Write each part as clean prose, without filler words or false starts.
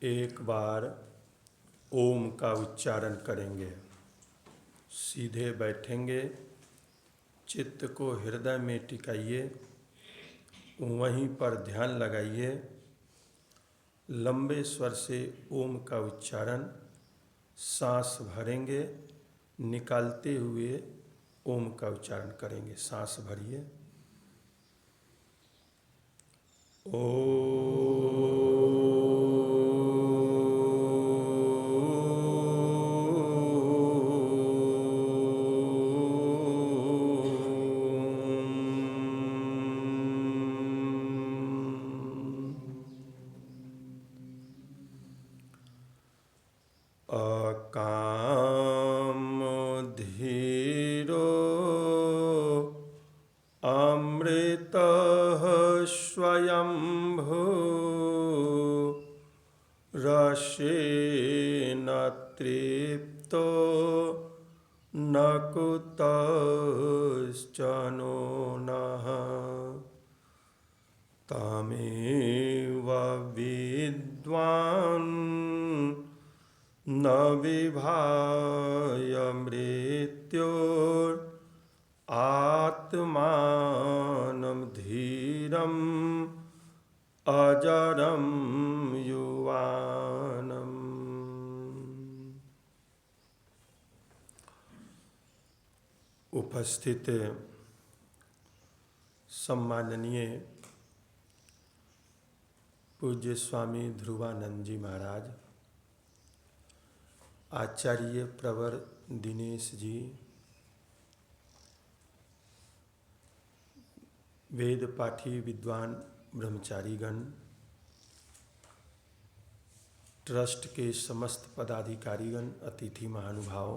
एक बार ओम का उच्चारण करेंगे। सीधे बैठेंगे, चित्त को हृदय में टिकाइए, वहीं पर ध्यान लगाइए। लंबे स्वर से ओम का उच्चारण, सांस भरेंगे, निकालते हुए ओम का उच्चारण करेंगे। सांस भरिए। अकामधीरो अमृतः स्वयंभू रसेन तृप्तो न कुतश्चनो नः तमेव विद्वान् न विभाय मृत्योरात्मानं धीरम् अजरं युवानम्। उपस्थित सम्माननीय पूज्य स्वामी ध्रुवानंद जी महाराज, आचार्य प्रवर दिनेश जी, वेद पाठी विद्वान ब्रह्मचारीगण, ट्रस्ट के समस्त पदाधिकारीगण, अतिथि महानुभाव,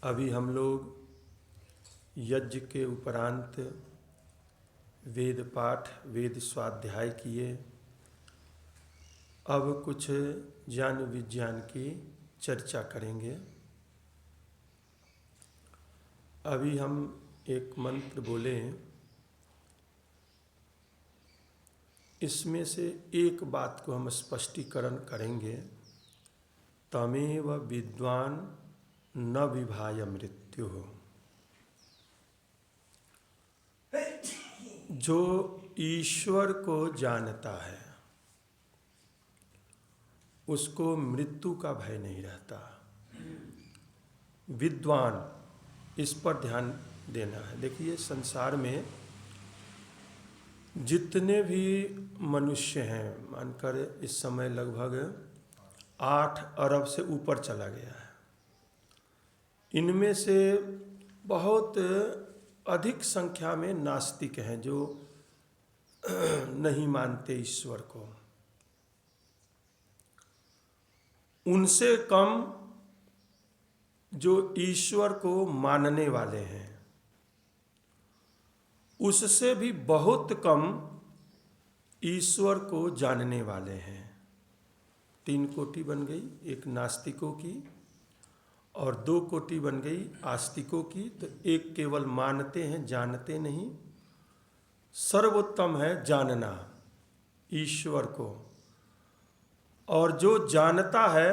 अभी हम लोग यज्ञ के उपरांत वेद पाठ, वेद स्वाध्याय किए। अब कुछ ज्ञान विज्ञान की चर्चा करेंगे। अभी हम एक मंत्र बोले, इसमें से एक बात को हम स्पष्टीकरण करेंगे। तमेव विद्वान न विभाय मृत्यु। जो ईश्वर को जानता है उसको मृत्यु का भय नहीं रहता। विद्वान, इस पर ध्यान देना है। देखिए, संसार में जितने भी मनुष्य हैं, मानकर इस समय लगभग 8 अरब से ऊपर चला गया है। इनमें से बहुत अधिक संख्या में नास्तिक हैं, जो नहीं मानते ईश्वर को। उनसे कम जो ईश्वर को मानने वाले हैं, उससे भी बहुत कम ईश्वर को जानने वाले हैं। 3 कोटि बन गई, एक नास्तिकों की और 2 कोटि बन गई आस्तिकों की। तो एक केवल मानते हैं, जानते नहीं। सर्वोत्तम है जानना ईश्वर को, और जो जानता है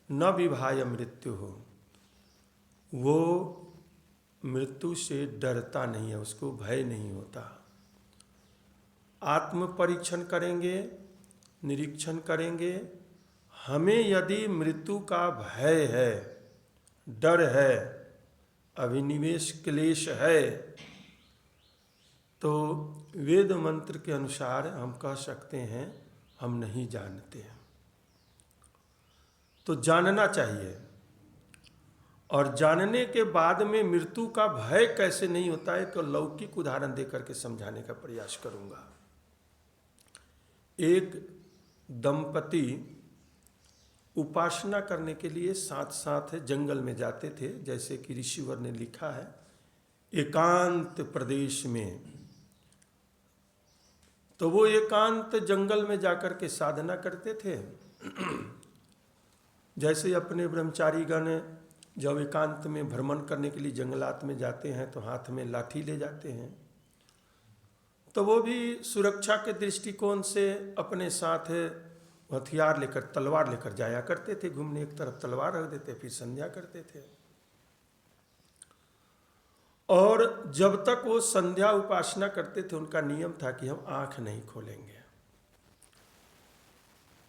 न विभाय मृत्यु हो, वो मृत्यु से डरता नहीं है, उसको भय नहीं होता। आत्म परीक्षण करेंगे, निरीक्षण करेंगे। हमें यदि मृत्यु का भय है, डर है, अभिनिवेश क्लेश है, तो वेद मंत्र के अनुसार हम कह सकते हैं हम नहीं जानते हैं। तो जानना चाहिए। और जानने के बाद में मृत्यु का भय कैसे नहीं होता है, तो लौकिक उदाहरण देकर के समझाने का प्रयास करूंगा। एक दंपति उपासना करने के लिए साथ साथ जंगल में जाते थे, जैसे कि ऋषिवर ने लिखा है, एकांत प्रदेश में। तो वो एकांत जंगल में जाकर के साधना करते थे। जैसे अपने ब्रह्मचारीगण जब एकांत में भ्रमण करने के लिए जंगलात में जाते हैं तो हाथ में लाठी ले जाते हैं। तो वो भी सुरक्षा के दृष्टिकोण से अपने साथ हथियार लेकर, तलवार लेकर जाया करते थे घूमने। एक तरफ तलवार रख देते, फिर संध्या करते थे। और जब तक वो संध्या उपासना करते थे, उनका नियम था कि हम आंख नहीं खोलेंगे।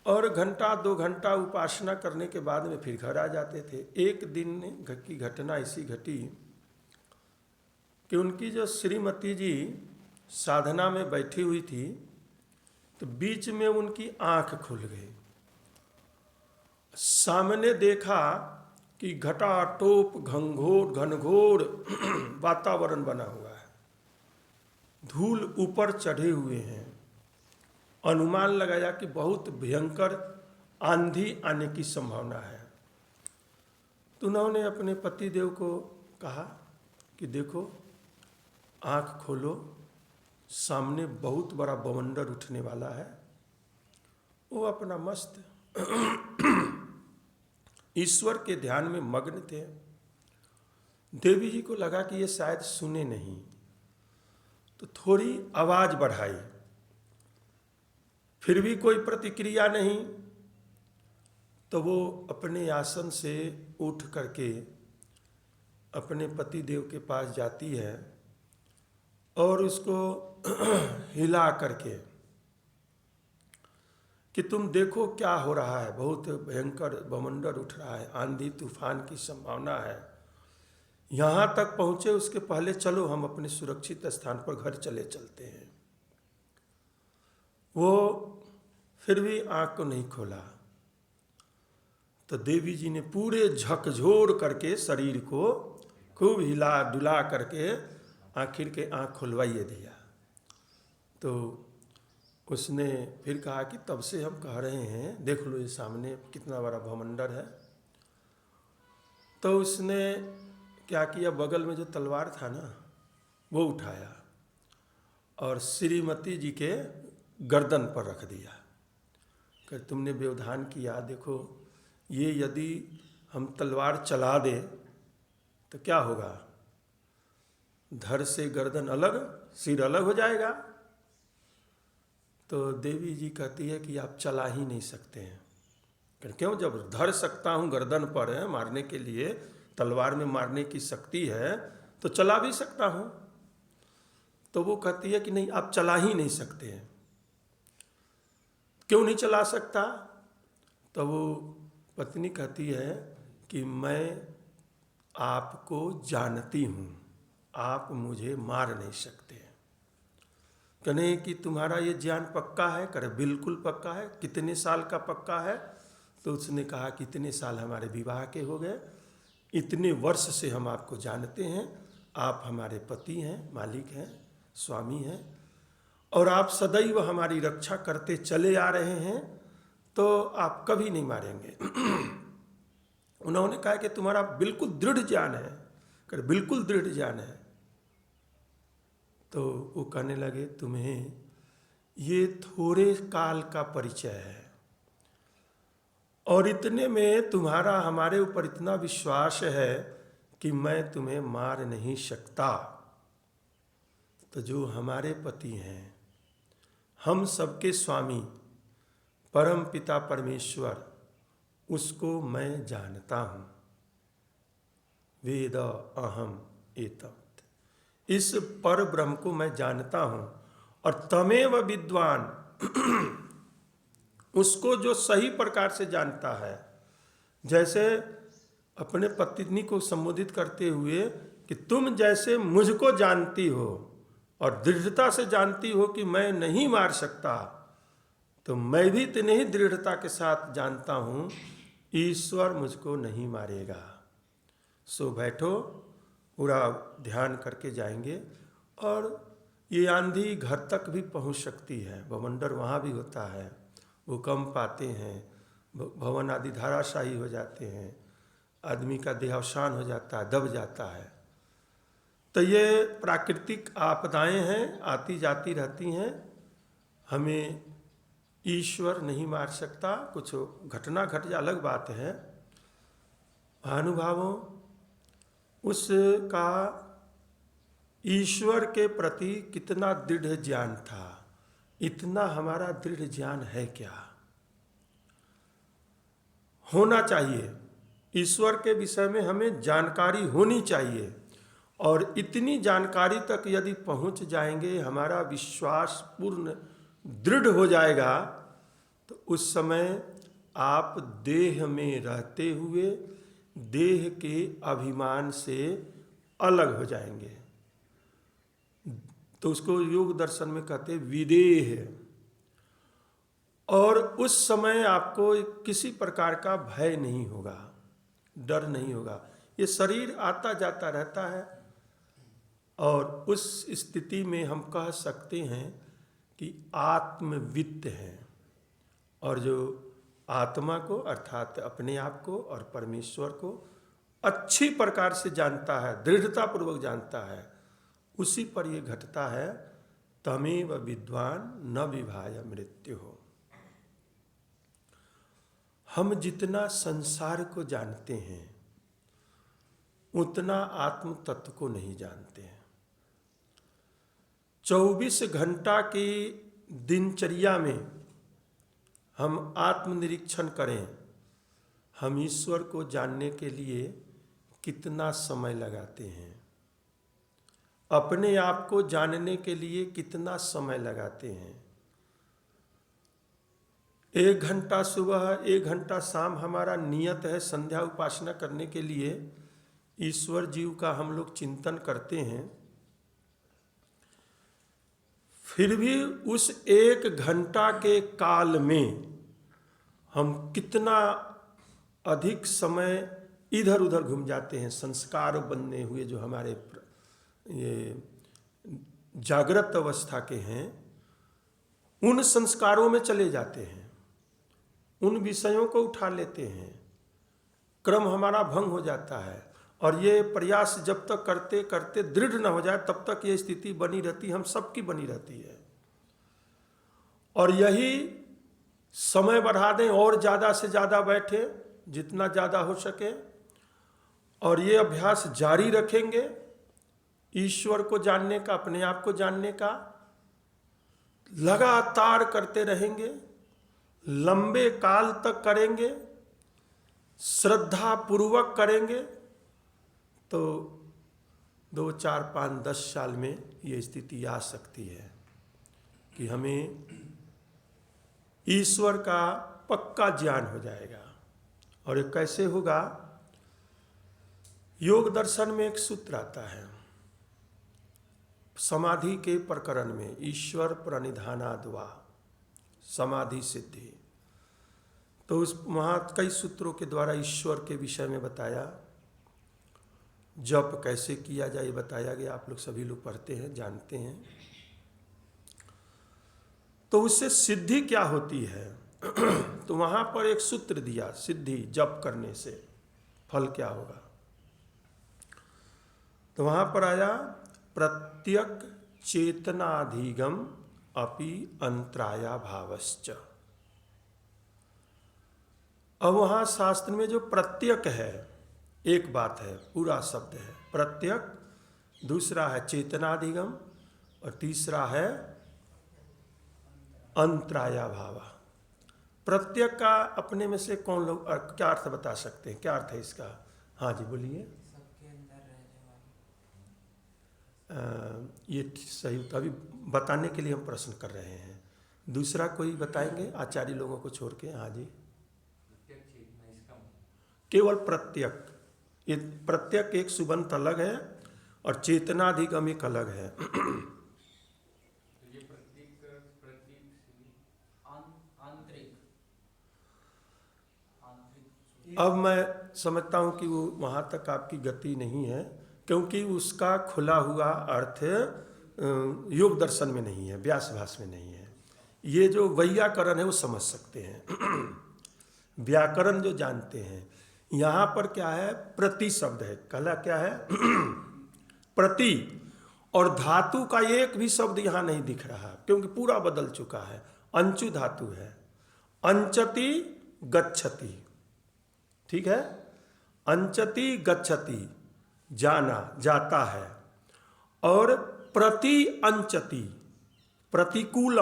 और घंटा 2 घंटा उपासना करने के बाद में फिर घर आ जाते थे। एक दिन की घटना ऐसी घटी कि उनकी जो श्रीमती जी साधना में बैठी हुई थी, तो बीच में उनकी आंख खुल गई। सामने देखा कि घटाटोप घनघोर वातावरण बना हुआ है, धूल ऊपर चढ़े हुए हैं। अनुमान लगाया कि बहुत भयंकर आंधी आने की संभावना है। तो उन्होंने अपने पतिदेव को कहा कि देखो, आंख खोलो, सामने बहुत बड़ा बवंडर उठने वाला है। वो अपना मस्त ईश्वर के ध्यान में मग्न थे। देवी जी को लगा कि ये शायद सुने नहीं, तो थोड़ी आवाज बढ़ाई, फिर भी कोई प्रतिक्रिया नहीं। तो वो अपने आसन से उठ करके अपने पति देव के पास जाती है और उसको हिला करके कि तुम देखो क्या हो रहा है, बहुत भयंकर बवंडर उठ रहा है, आंधी तूफान की संभावना है। यहाँ तक पहुँचे उसके पहले चलो हम अपने सुरक्षित स्थान पर घर चलते हैं। वो फिर भी आँख को नहीं खोला। तो देवी जी ने पूरे झकझोर करके शरीर को खूब हिला डुला करके आखिर के आँख खुलवाइए दिया। तो उसने फिर कहा कि तब से हम कह रहे हैं, देख लो ये सामने कितना बड़ा भवंडर है। तो उसने क्या किया, बगल में जो तलवार था ना, वो उठाया और श्रीमती जी के गर्दन पर रख दिया कि तुमने व्यवधान किया। देखो, ये यदि हम तलवार चला दे तो क्या होगा, धड़ से गर्दन अलग, सिर अलग हो जाएगा। तो देवी जी कहती है कि आप चला ही नहीं सकते हैं। क्यों, जब धर सकता हूँ गर्दन पर है मारने के लिए, तलवार में मारने की शक्ति है, तो चला भी सकता हूँ। तो वो कहती है कि नहीं, आप चला ही नहीं सकते हैं। क्यों नहीं चला सकता? तो वो पत्नी कहती है कि मैं आपको जानती हूँ, आप मुझे मार नहीं सकते। कहने कि तुम्हारा ये ज्ञान पक्का है? करे बिल्कुल पक्का है। कितने साल का पक्का है? तो उसने कहा कि इतने साल हमारे विवाह के हो गए, इतने वर्ष से हम आपको जानते हैं, आप हमारे पति हैं, मालिक हैं, स्वामी हैं, और आप सदैव हमारी रक्षा करते चले आ रहे हैं, तो आप कभी नहीं मारेंगे। उन्होंने कहा कि तुम्हारा बिल्कुल दृढ़ ज्ञान है? कर बिल्कुल दृढ़ ज्ञान है। तो वो कहने लगे, तुम्हें ये थोड़े काल का परिचय है और इतने में तुम्हारा हमारे ऊपर इतना विश्वास है कि मैं तुम्हें मार नहीं सकता। तो जो हमारे पति हैं, हम सबके स्वामी परम पिता परमेश्वर, उसको मैं जानता हूँ। वेद अहम एतत्, इस पर ब्रह्म को मैं जानता हूँ। और तमेव विद्वान, उसको जो सही प्रकार से जानता है। जैसे अपने पत्नी को संबोधित करते हुए कि तुम जैसे मुझको जानती हो और दृढ़ता से जानती हो कि मैं नहीं मार सकता, तो मैं भी इतने ही दृढ़ता के साथ जानता हूँ ईश्वर मुझको नहीं मारेगा। सो बैठो, पूरा ध्यान करके जाएंगे। और ये आंधी घर तक भी पहुंच सकती है, बवंडर वहाँ भी होता है, भूकंप आते हैं, भवन आदि धाराशाही हो जाते हैं, आदमी का देहावसान हो जाता है, दब जाता है। तो ये प्राकृतिक आपदाएं हैं, आती जाती रहती हैं। हमें ईश्वर नहीं मार सकता। कुछ घटना घट जाए अलग बात है। महानुभावों, उसका ईश्वर के प्रति कितना दृढ़ ज्ञान था, इतना हमारा दृढ़ ज्ञान है क्या? होना चाहिए। ईश्वर के विषय में हमें जानकारी होनी चाहिए, और इतनी जानकारी तक यदि पहुंच जाएंगे, हमारा विश्वास पूर्ण दृढ़ हो जाएगा, तो उस समय आप देह में रहते हुए देह के अभिमान से अलग हो जाएंगे। तो उसको योग दर्शन में कहते हैं विदेह। और उस समय आपको किसी प्रकार का भय नहीं होगा, डर नहीं होगा। ये शरीर आता जाता रहता है, और उस स्थिति में हम कह सकते हैं कि आत्मवित्त है। और जो आत्मा को अर्थात अपने आप को और परमेश्वर को अच्छी प्रकार से जानता है, दृढ़ता पूर्वक जानता है, उसी पर ये घटता है। तमेव विद्वान न विभाय मृत्यु हो। हम जितना संसार को जानते हैं उतना आत्म तत्व को नहीं जानते हैं। 24 घंटा की दिनचर्या में हम आत्मनिरीक्षण करें, हम ईश्वर को जानने के लिए कितना समय लगाते हैं, अपने आप को जानने के लिए कितना समय लगाते हैं। 1 घंटा सुबह 1 घंटा शाम हमारा नियत है संध्या उपासना करने के लिए, ईश्वर जीव का हम लोग चिंतन करते हैं। फिर भी उस 1 घंटा के काल में हम कितना अधिक समय इधर उधर घूम जाते हैं। संस्कार बनने हुए जो हमारे ये जागृत अवस्था के हैं, उन संस्कारों में चले जाते हैं, उन विषयों को उठा लेते हैं, क्रम हमारा भंग हो जाता है। और ये प्रयास जब तक करते करते दृढ़ न हो जाए तब तक ये स्थिति बनी रहती, हम सबकी बनी रहती है। और यही समय बढ़ा दें और ज़्यादा से ज़्यादा बैठे, जितना ज़्यादा हो सके, और ये अभ्यास जारी रखेंगे ईश्वर को जानने का, अपने आप को जानने का, लगातार करते रहेंगे, लंबे काल तक करेंगे, श्रद्धा पूर्वक करेंगे, तो 2, 4, 5, 10 साल में ये स्थिति आ सकती है कि हमें ईश्वर का पक्का ज्ञान हो जाएगा। और ये कैसे होगा? योग दर्शन में एक सूत्र आता है, समाधि के प्रकरण में, ईश्वर प्रणिधानाद्वा समाधि सिद्धि। तो उस वहाँ कई सूत्रों के द्वारा ईश्वर के विषय में बताया, जप कैसे किया जाए बताया गया। आप लोग सभी लोग पढ़ते हैं, जानते हैं। तो उससे सिद्धि क्या होती है? तो वहाँ पर एक सूत्र दिया, सिद्धि जप करने से फल क्या होगा। तो वहाँ पर आया प्रत्यक चेतनाधिगम अपि अंतराया भावश्च। अब वहाँ शास्त्र में जो प्रत्यक है, एक बात है, पूरा शब्द है प्रत्यक, दूसरा है चेतनाधिगम, और तीसरा है अंतराया भाव। प्रत्यक का अपने में से कौन लोग क्या अर्थ बता सकते हैं? क्या अर्थ है इसका? हाँ जी बोलिए। सबके अंदर रहने वाले। ये सही, अभी बताने के लिए हम प्रश्न कर रहे हैं। दूसरा कोई बताएंगे आचार्य लोगों को छोड़ के? हाँ जी। केवल प्रत्यक, ये प्रत्यक एक सुबंत अलग है और चेतनाधिगम एक अलग है। अब मैं समझता हूँ कि वो वहाँ तक आपकी गति नहीं है, क्योंकि उसका खुला हुआ अर्थ योग दर्शन में नहीं है, व्यास भाष में नहीं है। ये जो वैयाकरण है वो समझ सकते हैं, व्याकरण जो जानते हैं। यहाँ पर क्या है? प्रति शब्द है। कहला क्या है? प्रति। और धातु का एक भी शब्द यहाँ नहीं दिख रहा, क्योंकि पूरा बदल चुका है। अंचु धातु है, अंचति गच्छति, ठीक है। अंचति गच्छति, जाना, जाता है। और प्रति अंचति, प्रतिकूल,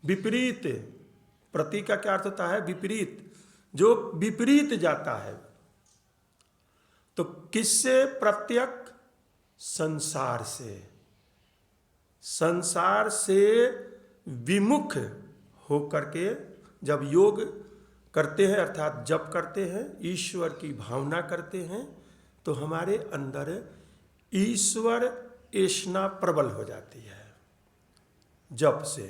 विपरीत। प्रति का क्या अर्थ होता है? विपरीत, जो विपरीत जाता है। तो किससे? प्रत्यक, संसार से। संसार से विमुख होकर के जब योग करते हैं, अर्थात जप करते हैं, ईश्वर की भावना करते हैं, तो हमारे अंदर ईश्वर ऐष्णा प्रबल हो जाती है जप से।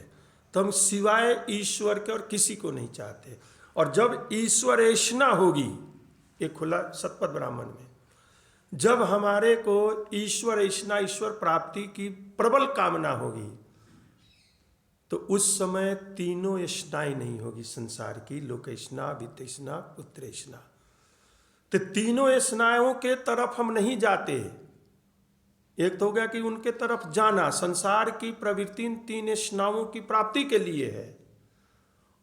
तो हम सिवाय ईश्वर के और किसी को नहीं चाहते। और जब ईश्वर ऐष्णा होगी, एक खुला शतपथ ब्राह्मण में, जब हमारे को ईश्वर ऐष्णा, ईश्वर प्राप्ति की प्रबल कामना होगी, तो उस समय तीनों ऐष्णाएं नहीं होगी संसार की, लोकेष्णा, वित्तेष्णा, पुत्रेष्णा। तो तीनों ऐष्णाओं के तरफ हम नहीं जाते। एक तो हो गया कि उनके तरफ जाना, संसार की प्रवृत्ति तीन ऐष्णाओं की प्राप्ति के लिए है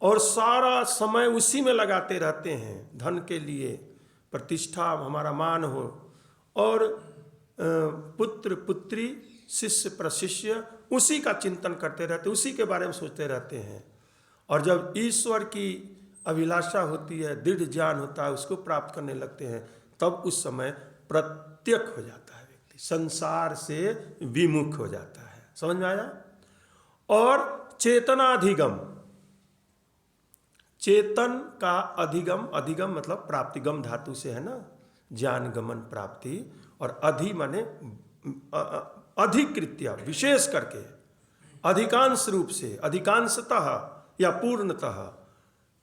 और सारा समय उसी में लगाते रहते हैं, धन के लिए, प्रतिष्ठा, हमारा मान हो, और पुत्र पुत्री, शिष्य प्रशिष्य, उसी का चिंतन करते रहते, उसी के बारे में सोचते रहते हैं। और जब ईश्वर की अभिलाषा होती है, दृढ़ ज्ञान होता है, उसको प्राप्त करने लगते हैं, तब उस समय प्रत्यक हो जाता है व्यक्ति, संसार से विमुख हो जाता है। समझ में आया? और चेतनाधिगम, चेतन का अधिगम, अधिगम मतलब प्राप्ति, गम धातु से है ना, ज्ञान गमन प्राप्ति, और अधि माने अधिकृत्य, विशेष करके, अधिकांश रूप से, अधिकांशतः या पूर्णतः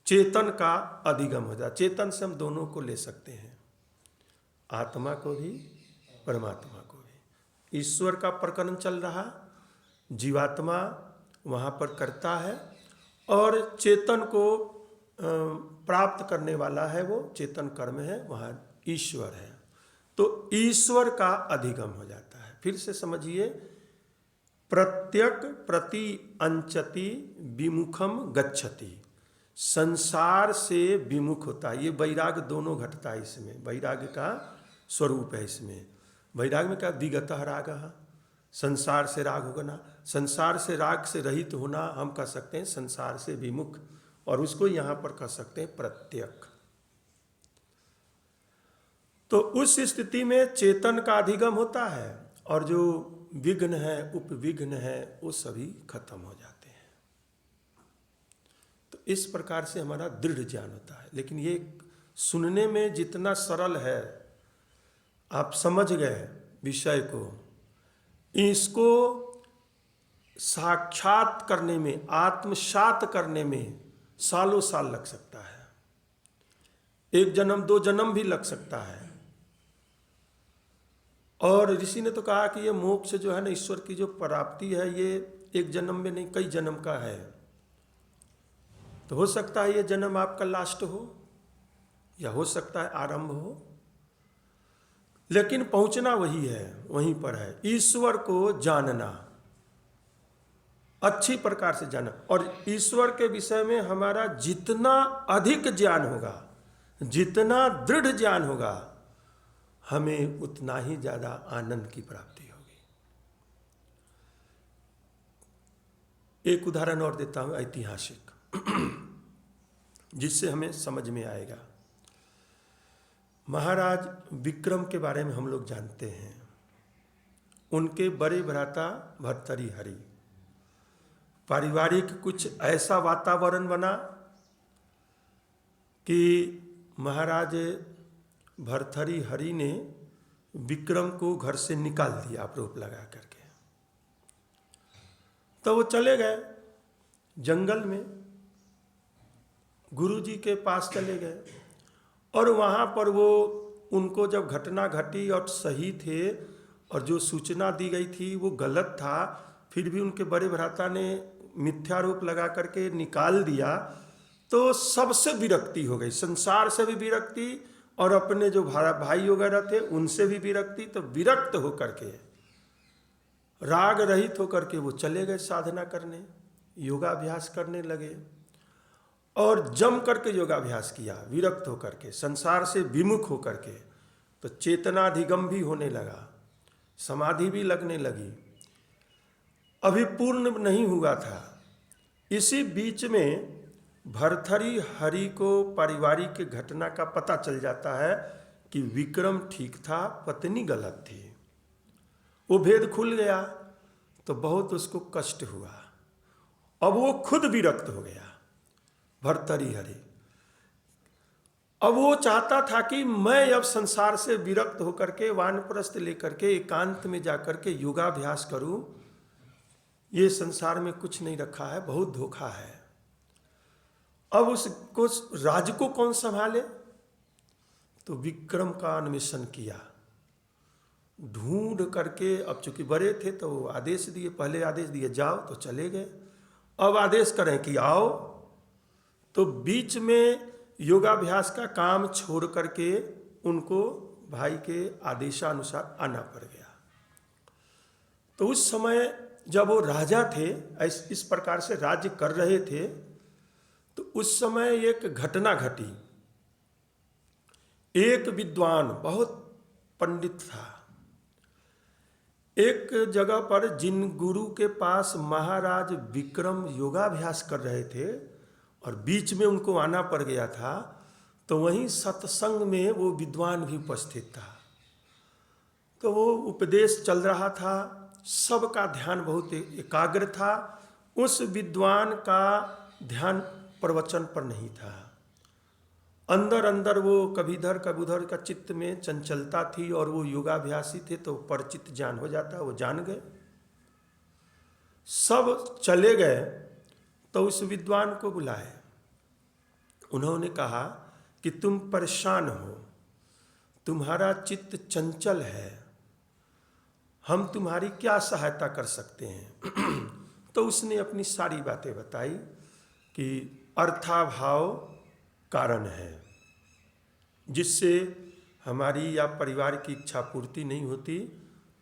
चेतन का अधिगम हो जाए। चेतन से हम दोनों को ले सकते हैं, आत्मा को भी, परमात्मा को भी। ईश्वर का प्रकरण चल रहा, जीवात्मा वहाँ पर करता है, और चेतन को प्राप्त करने वाला है, वो चेतन कर्म है, वहाँ ईश्वर है। तो ईश्वर का अधिगम हो जाता है। फिर से समझिए, प्रत्यक प्रति अंचति विमुखम गच्छति, संसार से विमुख होता है। ये वैराग दोनों घटता है इसमें, वैराग का स्वरूप है इसमें। वैराग में क्या? विगतः राग, संसार से राग होगा ना, संसार से राग से रहित होना हम कह सकते हैं संसार से विमुख, और उसको यहाँ पर कह सकते हैं प्रत्यक। तो उस स्थिति में चेतन का अधिगम होता है, और जो विघ्न है, उपविघ्न है, वो सभी खत्म हो जाते हैं। तो इस प्रकार से हमारा दृढ़ ज्ञान होता है। लेकिन ये सुनने में जितना सरल है, आप समझ गए विषय को, इसको साक्षात करने में, आत्मसात करने में सालों साल लग सकता है, एक जन्म दो जन्म भी लग सकता है। और ऋषि ने तो कहा कि ये मोक्ष जो है ना, ईश्वर की जो प्राप्ति है, ये एक जन्म में नहीं, कई जन्म का है। तो हो सकता है ये जन्म आपका लास्ट हो, या हो सकता है आरंभ हो, लेकिन पहुंचना वही है, वहीं पर है। ईश्वर को जानना, अच्छी प्रकार से जानना, और ईश्वर के विषय में हमारा जितना अधिक ज्ञान होगा, जितना दृढ़ ज्ञान होगा, हमें उतना ही ज्यादा आनंद की प्राप्ति होगी। एक उदाहरण और देता हूं ऐतिहासिक, जिससे हमें समझ में आएगा। महाराज विक्रम के बारे में हम लोग जानते हैं। उनके बड़े भ्राता भर्तृहरि, पारिवारिक कुछ ऐसा वातावरण बना कि महाराज भर्तृहरि ने विक्रम को घर से निकाल दिया आरोप लगा करके। तो वो चले गए जंगल में, गुरुजी के पास चले गए, और वहाँ पर वो, उनको जब घटना घटी और सही थे, और जो सूचना दी गई थी वो गलत था, फिर भी उनके बड़े भ्राता ने मिथ्यारोप लगा करके निकाल दिया, तो सबसे विरक्ति हो गई, संसार से भी विरक्ति, और अपने जो भाई वगैरह थे उनसे भी विरक्ति। तो विरक्त होकर के, राग रहित होकर के वो चले गए साधना करने, योगाभ्यास करने लगे, और जम करके योगाभ्यास किया, विरक्त होकर के, संसार से विमुख होकर के। तो चेतनाधिगम भी होने लगा, समाधि भी लगने लगी, अभी पूर्ण नहीं हुआ था। इसी बीच में भर्तृहरि हरि को पारिवारिक घटना का पता चल जाता है कि विक्रम ठीक था, पत्नी गलत थी। वो भेद खुल गया तो बहुत उसको कष्ट हुआ। अब वो खुद विरक्त हो गया भर्तृहरि। अब वो चाहता था कि मैं अब संसार से विरक्त होकर के वानप्रस्थ लेकर के एकांत में जाकर के योगाभ्यास करूं। ये संसार में कुछ नहीं रखा है, बहुत धोखा है। अब उसको राज को कौन संभाले? तो विक्रम का अन्वेषण किया, ढूंढ करके। अब चूंकि बड़े थे तो आदेश दिए, पहले आदेश दिए जाओ तो चले गए, अब आदेश करें कि आओ। तो बीच में योगाभ्यास का काम छोड़ करके उनको भाई के आदेशानुसार आना पड़ गया। तो उस समय जब वो राजा थे, इस प्रकार से राज्य कर रहे थे, तो उस समय एक घटना घटी। एक विद्वान, बहुत पंडित था, एक जगह पर जिन गुरु के पास महाराज विक्रम योगाभ्यास कर रहे थे और बीच में उनको आना पड़ गया था, तो वहीं सत्संग में वो विद्वान भी उपस्थित था। तो वो उपदेश चल रहा था, सबका ध्यान बहुत एकाग्र था। उस विद्वान का ध्यान प्रवचन पर नहीं था। अंदर अंदर वो कभी इधर कभी उधर का चित्त में चंचलता थी, और वो योगाभ्यासी थे तो परिचित ज्ञान हो जाता, वो जान गए। सब चले गए तो उस विद्वान को बुलाए। उन्होंने कहा कि तुम परेशान हो, तुम्हारा चित्त चंचल है, हम तुम्हारी क्या सहायता कर सकते हैं? तो उसने अपनी सारी बातें बताई कि अर्थाभाव कारण है, जिससे हमारी या परिवार की इच्छा पूर्ति नहीं होती,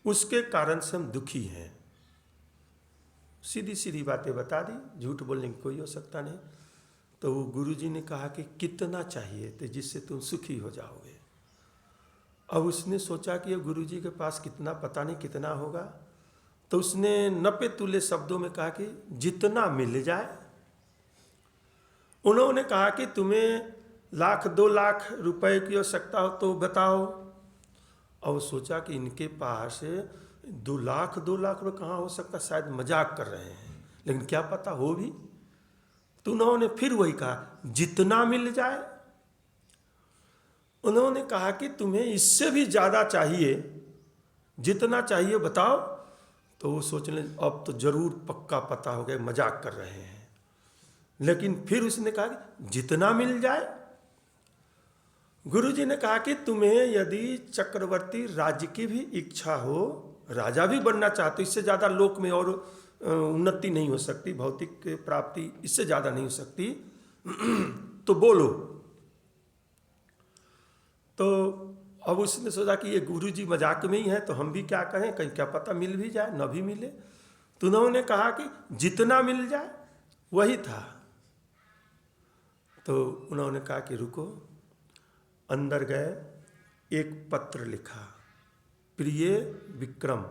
उसके कारण से हम दुखी हैं। सीधी सीधी बातें बता दी, झूठ बोलने की कोई हो सकता नहीं। तो वो गुरुजी ने कहा कि कितना चाहिए तो जिससे तुम सुखी हो जाओगे। अब उसने सोचा कि गुरुजी के पास कितना, पता नहीं कितना होगा, तो उसने नपे तुले शब्दों में कहा कि जितना मिल जाए। उन्होंने कहा कि तुम्हें 1,00,000 2,00,000 रुपए की आवश्यकता हो तो बताओ। अब सोचा कि इनके पास 2,00,000 रुपये कहाँ हो सकता, शायद मजाक कर रहे हैं, लेकिन क्या पता हो भी। तो उन्होंने फिर वही कहा जितना मिल जाए। उन्होंने कहा कि तुम्हें इससे भी ज़्यादा चाहिए, जितना चाहिए बताओ। तो वो सोचने अब तो जरूर पक्का पता हो गया मजाक कर रहे हैं, लेकिन फिर उसने कहा कि जितना मिल जाए। गुरुजी ने कहा कि तुम्हें यदि चक्रवर्ती राज्य की भी इच्छा हो, राजा भी बनना चाहते, इससे ज़्यादा लोक में और उन्नति नहीं हो सकती, भौतिक प्राप्ति इससे ज़्यादा नहीं हो सकती, तो बोलो। तो अब उसने सोचा कि ये गुरुजी मजाक में ही है, तो हम भी क्या कहें, कहीं क्या पता मिल भी जाए न भी मिले। तो उन्होंने कहा कि जितना मिल जाए वही था। तो उन्होंने कहा कि रुको। अंदर गए, एक पत्र लिखा, प्रिय विक्रम,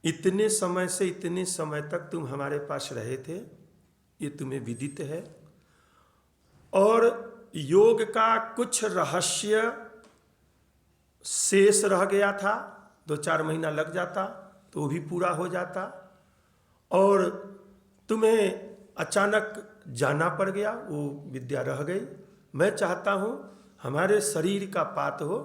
इतने समय से इतने समय तक तुम हमारे पास रहे थे, ये तुम्हें विदित है, और योग का कुछ रहस्य शेष रह गया था, 2-4 महीना लग जाता तो वो भी पूरा हो जाता, और तुम्हें अचानक जाना पड़ गया, वो विद्या रह गई। मैं चाहता हूँ हमारे शरीर का पात हो,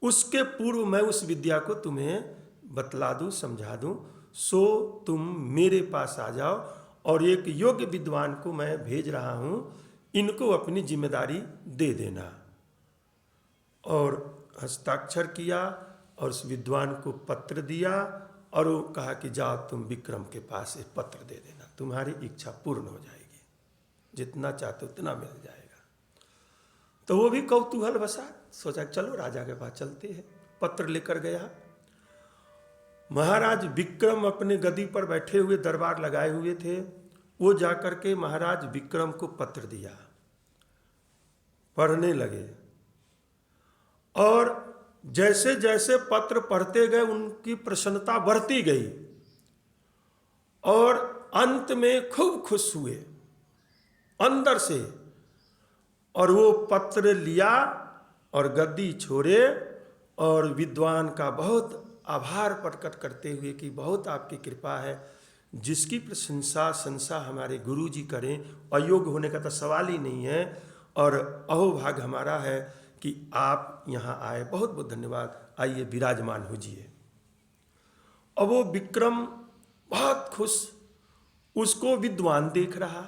उसके पूर्व मैं उस विद्या को तुम्हें बतला दूँ, समझा दूँ, सो तुम मेरे पास आ जाओ, और एक योग्य विद्वान को मैं भेज रहा हूँ, इनको अपनी जिम्मेदारी दे देना। और हस्ताक्षर किया और उस विद्वान को पत्र दिया, और वो कहा कि जाओ तुम विक्रम के पास एक पत्र दे देना, तुम्हारी इच्छा पूर्ण हो जाएगी, जितना चाहते उतना मिल जाएगा। तो वो भी कौतूहल बसा, सोचा चलो राजा के पास चलते हैं। पत्र लेकर गया। महाराज विक्रम अपने गद्दी पर बैठे हुए दरबार लगाए हुए थे। वो जाकर के महाराज विक्रम को पत्र दिया, पढ़ने लगे, और जैसे जैसे पत्र पढ़ते गए उनकी प्रसन्नता बढ़ती गई और अंत में खूब खुश हुए अंदर से, और वो पत्र लिया और गद्दी छोड़े और विद्वान का बहुत आभार प्रकट करते हुए कि बहुत आपकी कृपा है, जिसकी प्रशंसा हमारे गुरु जी करें, अयोग्य होने का तो सवाल ही नहीं है, और अहोभाग हमारा है कि आप यहाँ आए, बहुत बहुत धन्यवाद, आइए विराजमान होजिए। अब वो विक्रम बहुत खुश, उसको विद्वान देख रहा,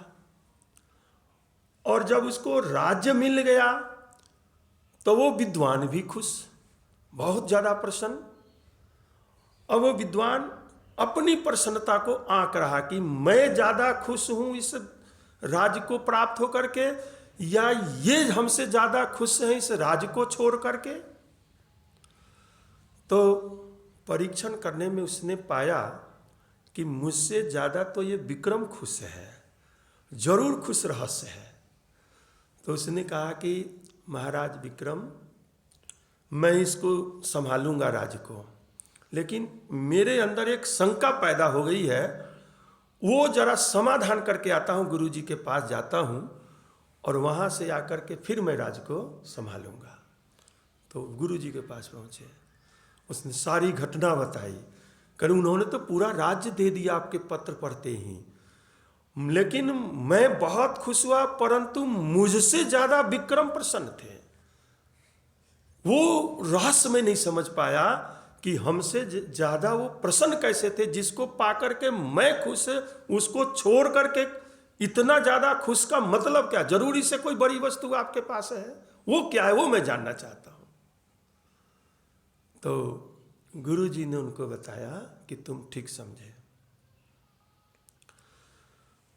और जब उसको राज्य मिल गया तो वो विद्वान भी खुश, बहुत ज़्यादा प्रसन्न। अब वो विद्वान अपनी प्रसन्नता को आंक रहा कि मैं ज़्यादा खुश हूँ इस राज्य को प्राप्त होकर के, या ये हमसे ज़्यादा खुश हैं इस राज्य को छोड़ करके। तो परीक्षण करने में उसने पाया कि मुझसे ज़्यादा तो ये विक्रम खुश है, जरूर खुश रहस्य है। तो उसने कहा कि महाराज विक्रम, मैं इसको संभालूंगा राज्य को, लेकिन मेरे अंदर एक शंका पैदा हो गई है, वो जरा समाधान करके आता हूँ, गुरु जी के पास जाता हूँ और वहाँ से आकर के फिर मैं राज्य को संभालूंगा। तो गुरु जी के पास पहुँचे, उसने सारी घटना बताई, कहीं उन्होंने तो पूरा राज्य दे दिया आपके पत्र पढ़ते ही, लेकिन मैं बहुत खुश हुआ, परंतु मुझसे ज्यादा विक्रम प्रसन्न थे। वो रहस्य में नहीं समझ पाया कि हमसे ज्यादा वो प्रसन्न कैसे थे, जिसको पाकर के मैं खुश, उसको छोड़ करके इतना ज्यादा खुश का मतलब क्या? जरूरी से कोई बड़ी वस्तु आपके पास है, वो क्या है, वो मैं जानना चाहता हूं। तो गुरु जी ने उनको बताया कि तुम ठीक समझे,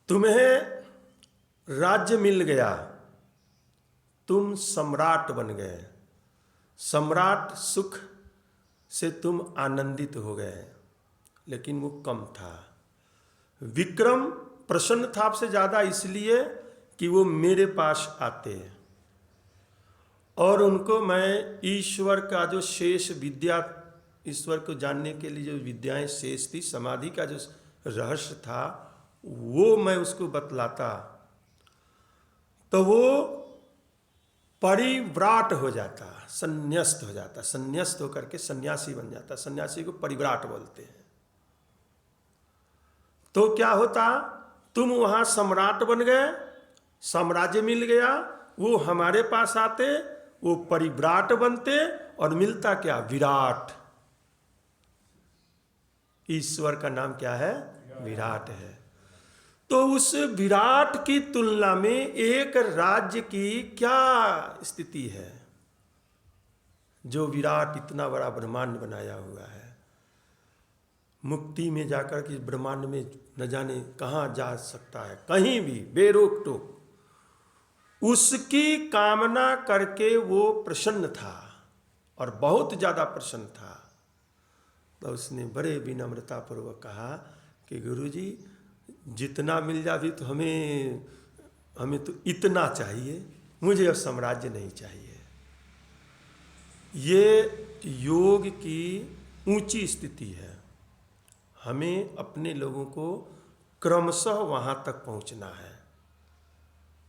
तुम्हें राज्य मिल गया, तुम सम्राट बन गए, सम्राट सुख से तुम आनंदित हो गए, लेकिन वो कम था। विक्रम प्रसन्न था आपसे ज्यादा इसलिए कि वो मेरे पास आते, और उनको मैं ईश्वर का जो शेष विद्या, ईश्वर को जानने के लिए जो विद्याएं शेष थी, समाधि का जो रहस्य था, वो मैं उसको बतलाता, तो वो परिव्राट हो जाता, संन्यास्त हो जाता, संन्यास्त होकर के सन्यासी बन जाता। सन्यासी को परिव्राट बोलते हैं। तो क्या होता, तुम वहां सम्राट बन गए, साम्राज्य मिल गया, वो हमारे पास आते, वो परिव्राट बनते, और मिलता क्या? विराट। ईश्वर का नाम क्या है? विराट है। तो उस विराट की तुलना में एक राज्य की क्या स्थिति है? जो विराट इतना बड़ा ब्रह्मांड बनाया हुआ है, मुक्ति में जाकर के ब्रह्मांड में न जाने कहाँ जा सकता है, कहीं भी बेरोक टोक, उसकी कामना करके वो प्रसन्न था, और बहुत ज्यादा प्रसन्न था। तो उसने बड़े विनम्रता पूर्वक कहा कि गुरुजी, जितना मिल जाए तो हमें तो इतना चाहिए, मुझे अब साम्राज्य नहीं चाहिए। ये योग की ऊंची स्थिति है। हमें अपने लोगों को क्रमशः वहां तक पहुंचना है,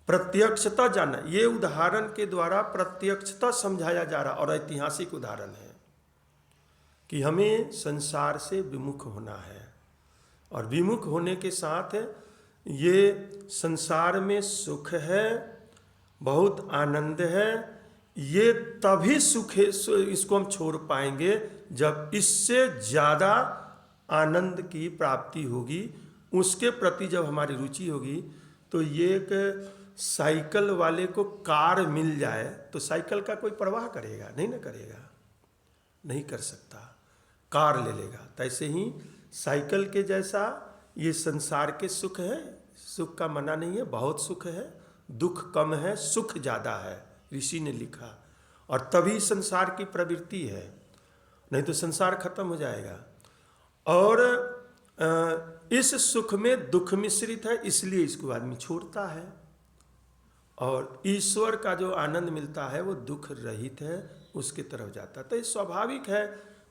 प्रत्यक्षता जानना। ये उदाहरण के द्वारा प्रत्यक्षता समझाया जा रहा, और ऐतिहासिक उदाहरण है कि हमें संसार से विमुख होना है, और विमुख होने के साथ ये संसार में सुख है, बहुत आनंद है, ये तभी सुख है, इसको हम छोड़ पाएंगे जब इससे ज़्यादा आनंद की प्राप्ति होगी, उसके प्रति जब हमारी रुचि होगी। तो ये एक साइकिल वाले को कार मिल जाए तो साइकिल का कोई परवाह करेगा? नहीं ना करेगा, नहीं कर सकता, कार ले लेगा। तो ऐसे ही साइकिल के जैसा ये संसार के सुख है, सुख का मना नहीं है, बहुत सुख है, दुख कम है, सुख ज़्यादा है, ऋषि ने लिखा। और तभी संसार की प्रवृत्ति है, नहीं तो संसार खत्म हो जाएगा। और इस सुख में दुख मिश्रित है, इसलिए इसको आदमी छोड़ता है। और ईश्वर का जो आनंद मिलता है वो दुख रहित है, उसके तरफ जाता है। तो ये स्वाभाविक है,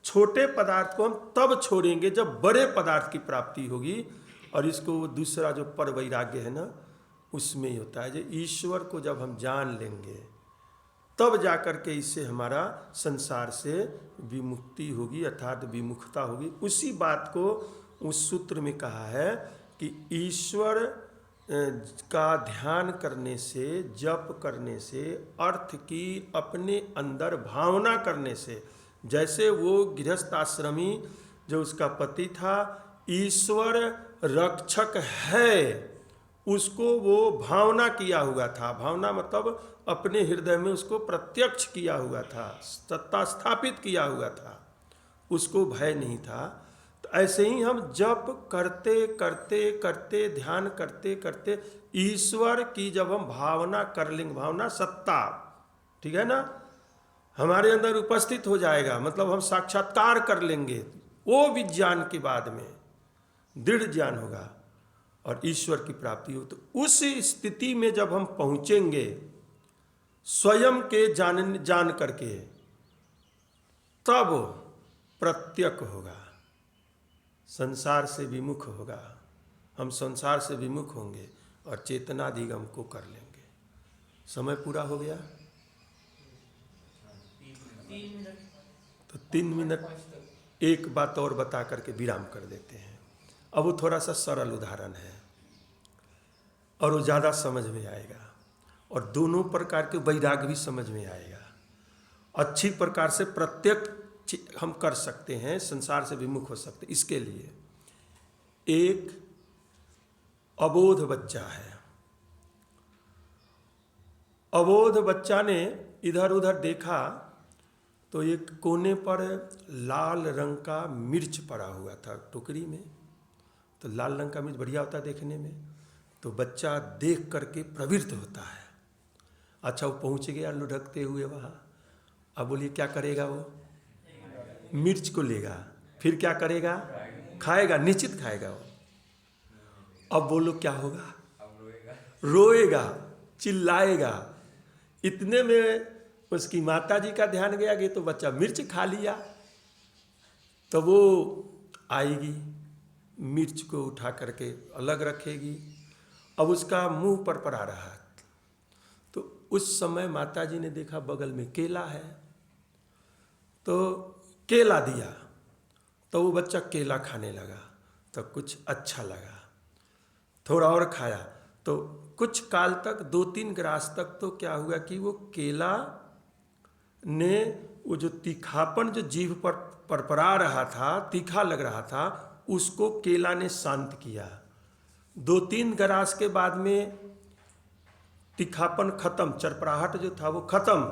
छोटे पदार्थ को हम तब छोड़ेंगे जब बड़े पदार्थ की प्राप्ति होगी। और इसको दूसरा जो पर वैराग्य है ना, उसमें ही होता है। जो ईश्वर को जब हम जान लेंगे तब जाकर के इससे हमारा संसार से विमुक्ति होगी, अर्थात विमुखता होगी। उसी बात को उस सूत्र में कहा है कि ईश्वर का ध्यान करने से, जप करने से, अर्थ की अपने अंदर भावना करने से, जैसे वो गृहस्थ आश्रमी जो उसका पति था, ईश्वर रक्षक है, उसको वो भावना किया हुआ था। भावना मतलब अपने हृदय में उसको प्रत्यक्ष किया हुआ था, सत्ता स्थापित किया हुआ था, उसको भय नहीं था। तो ऐसे ही हम जप करते करते करते, ध्यान करते करते ईश्वर की जब हम भावना कर लेंगे, भावना सत्ता, ठीक है ना, हमारे अंदर उपस्थित हो जाएगा, मतलब हम साक्षात्कार कर लेंगे, वो विज्ञान के बाद में दृढ़ ज्ञान होगा और ईश्वर की प्राप्ति हो। तो उस स्थिति में जब हम पहुंचेंगे स्वयं के जान करके, तब प्रत्यक होगा, संसार से विमुख होगा। हम संसार से विमुख होंगे और चेतनाधिगम को कर लेंगे। समय पूरा हो गया, 3 मिनट एक बात और बता करके विराम कर देते हैं। अब वो थोड़ा सा सरल उदाहरण है और वो ज़्यादा समझ में आएगा और दोनों प्रकार के वैराग्य भी समझ में आएगा। अच्छी प्रकार से प्रत्येक हम कर सकते हैं, संसार से विमुख हो सकते। इसके लिए एक अबोध बच्चा है, अबोध बच्चा ने इधर उधर देखा तो एक कोने पर लाल रंग का मिर्च पड़ा हुआ था टोकरी में। तो लाल रंग का मिर्च बढ़िया होता है देखने में, तो बच्चा देख करके प्रवृत्त होता है। अच्छा, वो पहुंच गया लुढ़कते हुए वहाँ। अब बोलिए क्या करेगा वो? मिर्च को लेगा, फिर क्या करेगा? खाएगा, निश्चित खाएगा वो। अब बोलो क्या होगा? रोएगा, चिल्लाएगा। इतने में उसकी माता जी का ध्यान गया कि तो बच्चा मिर्च खा लिया। तो वो आएगी, मिर्च को उठा करके अलग रखेगी। अब उसका मुंह पर पड़ा रहा। तो उस समय माता जी ने देखा बगल में केला है, तो केला दिया। तो वो बच्चा केला खाने लगा, तो कुछ अच्छा लगा, थोड़ा और खाया। तो कुछ काल तक, 2-3 ग्रास तक, तो क्या हुआ कि वो केला ने वो जो तीखापन जो जीभ पर परपरा रहा था, तीखा लग रहा था, उसको केला ने शांत किया। 2-3 ग्रास के बाद में तीखापन खत्म, चरपराहट जो था वो खत्म,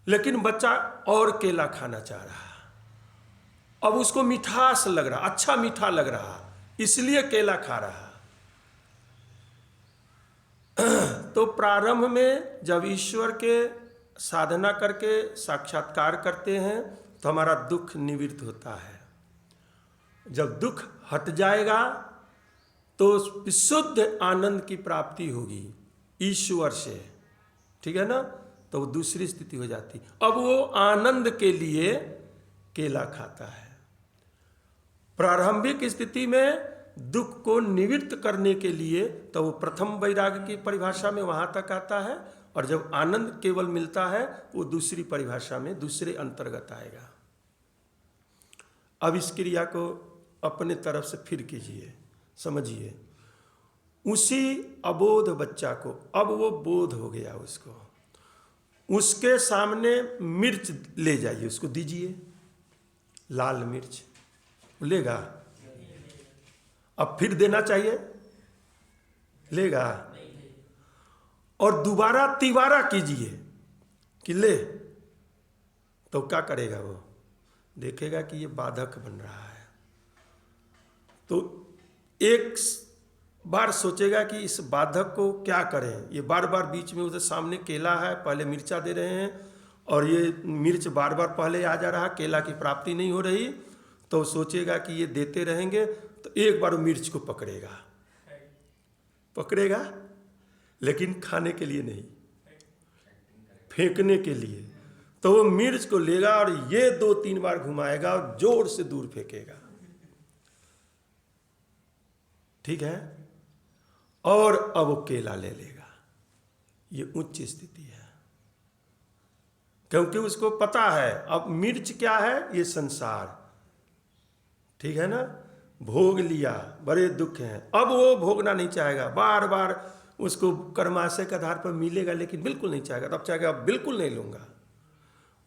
लेकिन बच्चा और केला खाना चाह रहा। अब उसको मिठास लग रहा, अच्छा मीठा लग रहा, इसलिए केला खा रहा। तो प्रारंभ में जब ईश्वर के साधना करके साक्षात्कार करते हैं तो हमारा दुख निवृत्त होता है। जब दुख हट जाएगा तो विशुद्ध आनंद की प्राप्ति होगी ईश्वर से, ठीक है ना। तो वो दूसरी स्थिति हो जाती। अब वो आनंद के लिए केला खाता है। प्रारंभिक स्थिति में दुख को निवृत्त करने के लिए तो वो प्रथम वैराग्य की परिभाषा में वहां तक आता है, और जब आनंद केवल मिलता है वो दूसरी परिभाषा में, दूसरे अंतर्गत आएगा। अब इस क्रिया को अपने तरफ से फिर कीजिए, समझिए। उसी अबोध बच्चा को अब वो बोध हो गया, उसको उसके सामने मिर्च ले जाइए, उसको दीजिए लाल मिर्च, लेगा? अब फिर देना चाहिए, लेगा? और दोबारा तिबारा कीजिए कि ले, तो क्या करेगा वो? देखेगा कि ये बाधक बन रहा है। तो एक बार सोचेगा कि इस बाधक को क्या करें। ये बार बार बीच में उधर सामने केला है, पहले मिर्चा दे रहे हैं, और ये मिर्च बार बार पहले आ जा रहा, केला की प्राप्ति नहीं हो रही। तो सोचेगा कि ये देते रहेंगे, तो एक बार वो मिर्च को पकड़ेगा, लेकिन खाने के लिए नहीं, फेंकने के लिए। तो वो मिर्च को लेगा और ये 2-3 बार घुमाएगा और जोर से दूर फेंकेगा, ठीक है। और अब वो केला ले लेगा। ये उच्च स्थिति है, क्योंकि उसको पता है अब मिर्च क्या है, ये संसार, ठीक है ना। भोग लिया, बड़े दुख हैं, अब वो भोगना नहीं चाहेगा। बार बार उसको कर्माशय के आधार पर मिलेगा लेकिन बिल्कुल नहीं चाहेगा, तब चाहेगा अब बिल्कुल नहीं लूंगा।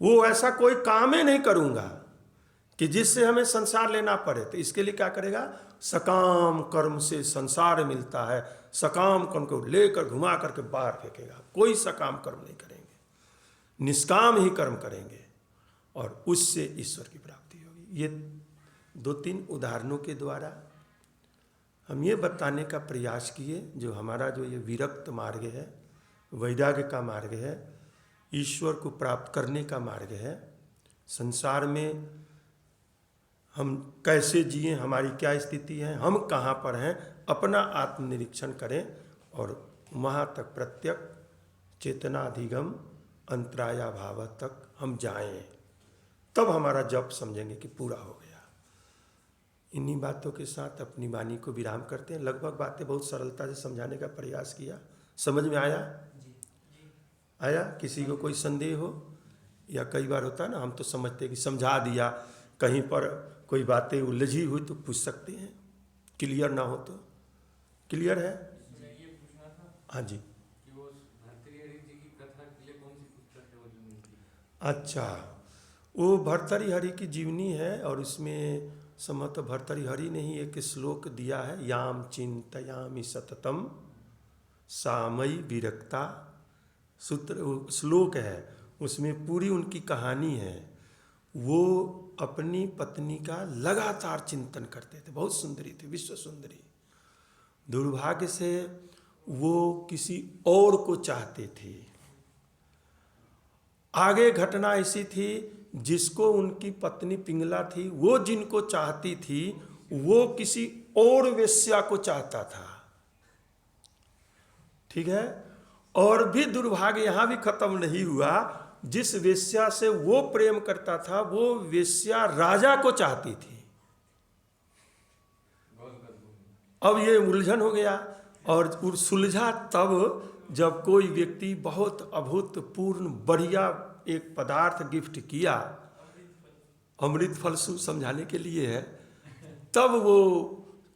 वो ऐसा कोई काम ही नहीं करूंगा कि जिससे हमें संसार लेना पड़े। तो इसके लिए क्या करेगा, सकाम कर्म से संसार मिलता है, सकाम कर्म को लेकर घुमा करके बाहर फेंकेगा। कोई सकाम कर्म नहीं करेंगे, निष्काम ही कर्म करेंगे और उससे ईश्वर की प्राप्ति होगी। ये 2-3 उदाहरणों के द्वारा हम ये बताने का प्रयास किए, जो हमारा जो ये विरक्त मार्ग है, वैराग्य का मार्ग है, ईश्वर को प्राप्त करने का मार्ग है, संसार में हम कैसे जिए, हमारी क्या स्थिति है, हम कहाँ पर हैं, अपना आत्मनिरीक्षण करें और वहाँ तक प्रत्यक चेतनाधिगम अंतराया भाव तक हम जाएं, तब हमारा जप समझेंगे कि पूरा हो गया। इन्हीं बातों के साथ अपनी वाणी को विराम करते हैं। लगभग बातें बहुत सरलता से समझाने का प्रयास किया। समझ में आया? आया? किसी को कोई संदेह हो? या कई बार होता है ना, हम तो समझते कि समझा दिया, कहीं पर कोई बातें उलझी हुई तो पूछ सकते हैं, क्लियर ना हो तो। क्लियर है? ये पूछना था। हाँ जी। कि वो भर्तृहरि जी की कथा के लिए कौन सी पुस्तक है वो जो मिलती है? अच्छा, वो भर्तृहरि की जीवनी है और इसमें समत भर्तृहरि ने ही एक श्लोक दिया है, याम चिंतयामि सततम सामयी विरक्ता। सूत्र श्लोक है, उसमें पूरी उनकी कहानी है। वो अपनी पत्नी का लगातार चिंतन करते थे, बहुत सुंदरी थी, विश्व सुंदरी। दुर्भाग्य से वो किसी और को चाहते थे। आगे घटना ऐसी थी, जिसको उनकी पत्नी पिंगला थी, वो जिनको चाहती थी वो किसी और वेश्या को चाहता था, ठीक है। और भी दुर्भाग्य यहां भी खत्म नहीं हुआ, जिस वेश्या से वो प्रेम करता था वो वेश्या राजा को चाहती थी। अब ये उलझन हो गया और सुलझा तब जब कोई व्यक्ति बहुत अभूतपूर्ण बढ़िया एक पदार्थ गिफ्ट किया, अमृत फल समझाने के लिए है, तब वो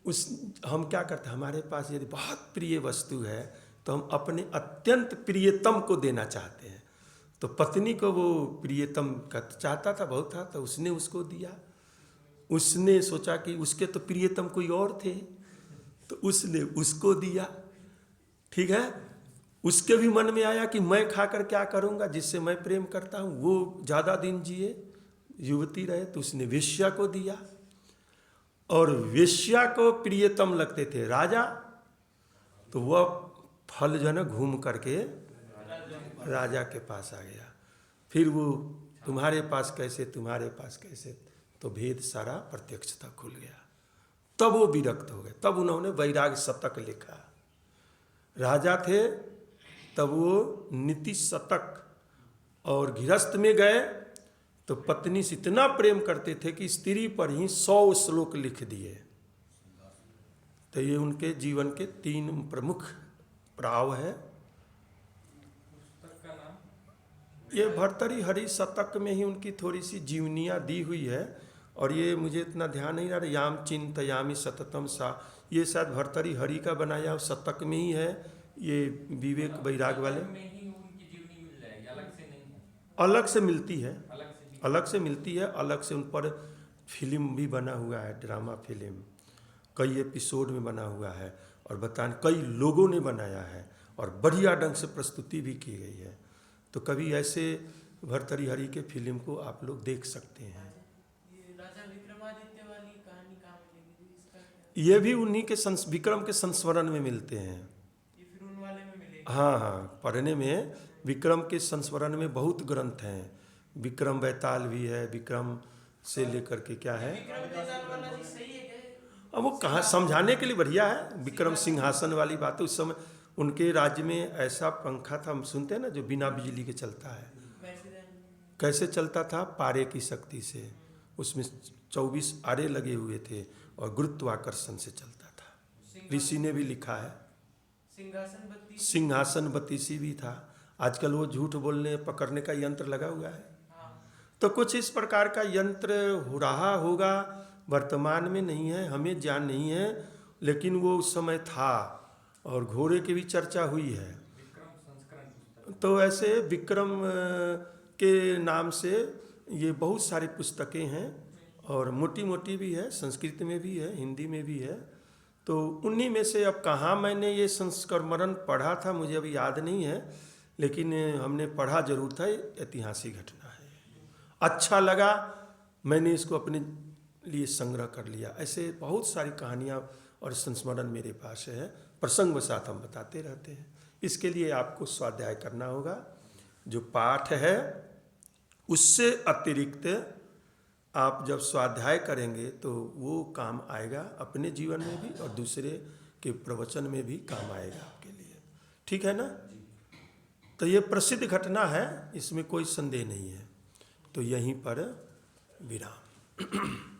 उस हम क्या करते हैं, हमारे पास यदि बहुत प्रिय वस्तु है तो हम अपने अत्यंत प्रियतम को देना चाहते हैं। तो पत्नी को वो प्रियतम का चाहता था, बहुत था, तो उसने उसको दिया। उसने सोचा कि उसके तो प्रियतम कोई और थे, तो उसने उसको दिया, ठीक है। उसके भी मन में आया कि मैं खाकर क्या करूंगा, जिससे मैं प्रेम करता हूं वो ज्यादा दिन जिए, युवती रहे, तो उसने वेश्या को दिया। और वेश्या को प्रियतम लगते थे राजा, तो वह फल जो है ना घूम करके राजा के पास आ गया। फिर वो तुम्हारे पास कैसे, तुम्हारे पास कैसे, तो भेद सारा प्रत्यक्षता खुल गया। तब वो विरक्त हो गए, तब उन्होंने वैराग्य शतक लिखा। राजा थे तब वो नीति शतक, और गृहस्थ में गए तो पत्नी से इतना प्रेम करते थे कि स्त्री पर ही 100 श्लोक लिख दिए। तो ये उनके जीवन के 3 प्रमुख प्रभाव है। पुस्तक का नाम? ये भर्तृहरि शतक में ही उनकी थोड़ी सी जीवनियाँ दी हुई है, और ये मुझे इतना ध्यान नहीं रहा, याम चिंतयामि सततम सा, ये शायद भर्तृहरि का बनाया शतक में ही है। ये विवेक वैराग वाले में ही उनकी जीवनी मिल जाएगी, अलग से नहीं है? अलग से मिलती है, अलग से भी? अलग से मिलती है, अलग से उन पर फिल्म भी बना हुआ है, ड्रामा फिल्म कई एपिसोड में बना हुआ है, और बताने कई लोगों ने बनाया है, और बढ़िया ढंग से प्रस्तुति भी की गई है। तो कभी ऐसे भर्तृहरि के फिल्म को आप लोग देख सकते हैं। राजा विक्रमादित्य वाली कहानी कहाँ मिलेगी? इसका क्या? ये भी उन्हीं के विक्रम के संस्मरण में मिलते हैं। ये फिर उन वाले में मिलेगी? हाँ हाँ, पढ़ने में विक्रम के संस्मरण में बहुत ग्रंथ हैं। विक्रम बैताल भी है, विक्रम से लेकर के क्या है, विक्रम बेताल वाला जी सही है क्या? अब वो कहाँ समझाने के लिए बढ़िया है। विक्रम सिंहासन वाली बात है, उस समय उनके राज्य में ऐसा पंखा था, हम सुनते हैं ना, जो बिना बिजली के चलता है, वैसे कैसे चलता था? पारे की शक्ति से। उसमें 24 आरे लगे हुए थे और गुरुत्वाकर्षण से चलता था। ऋषि ने भी लिखा है। सिंहासन बत्ती सिंहासन बत्तीसी भी था। आजकल वो झूठ बोलने पकड़ने का यंत्र लगा हुआ है। तो कुछ इस प्रकार का यंत्र हो रहा होगा, वर्तमान में नहीं है, हमें ज्ञान नहीं है, लेकिन वो उस समय था और घोड़े की भी चर्चा हुई है। विक्रम संस्करण पुस्तक। तो ऐसे विक्रम के नाम से ये बहुत सारी पुस्तकें हैं और मोटी मोटी भी है, संस्कृत में भी है, हिंदी में भी है। तो उन्हीं में से अब कहाँ मैंने ये संस्करण पढ़ा था मुझे अभी याद नहीं है, लेकिन हमने पढ़ा जरूर था। ऐतिहासिक घटना है, अच्छा लगा, मैंने इसको अपने लिए संग्रह कर लिया। ऐसे बहुत सारी कहानियाँ और संस्मरण मेरे पास है, प्रसंगवशात हम बताते रहते हैं। इसके लिए आपको स्वाध्याय करना होगा। जो पाठ है उससे अतिरिक्त आप जब स्वाध्याय करेंगे तो वो काम आएगा अपने जीवन में भी और दूसरे के प्रवचन में भी काम आएगा आपके लिए। ठीक है ना? तो ये प्रसिद्ध घटना है, इसमें कोई संदेह नहीं है। तो यहीं पर विराम।